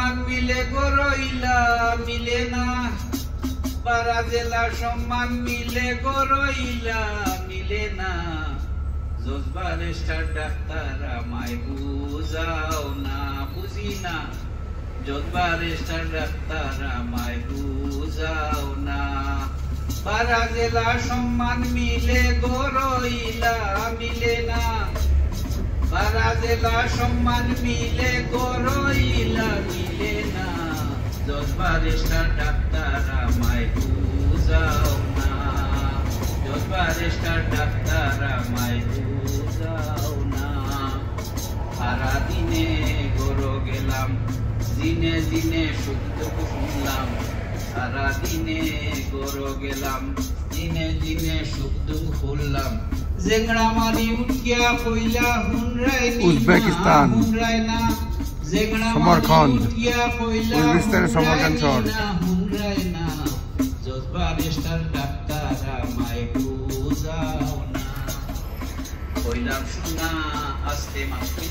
সম্মান মিলে গরইলা মিলে না পাড়া জেলা সম্মান মিলে গরইলা মিলে না জজবার স্টার ডাক্তার আমায় বুঝাও না বুঝি না জজবার স্টার ডাক্তার আমায় বুঝাও না পাড়া জেলা সম্মান মিলে গরইলা মিলে না পাড়া জেলা সম্মান মিলে গরইলা মিলে না জজবার স্টার ডাক্তার আমায় বুঝাও না জজবার স্টার ডাক্তার আমায় বুঝাও না সারা দিনে গরো গেলাম দিনে দিনে সুখ দুঃখ শুনলাম সারা দিনে গরো গেলাম দিনে দিনে সুখ দুঃখ শুনলাম জেংড়া মারি উঠিয়া কইলা হুনরাই উজবেকিস্তান হুনরাই না জেংড়া সমরখন্ড উঠিয়া কইলা সমরখন্ড শহর হুনরাই না জজবার স্টার ডাক্তার আমায় বুঝাও না কইলাম শোনা আস্তে মাস্তি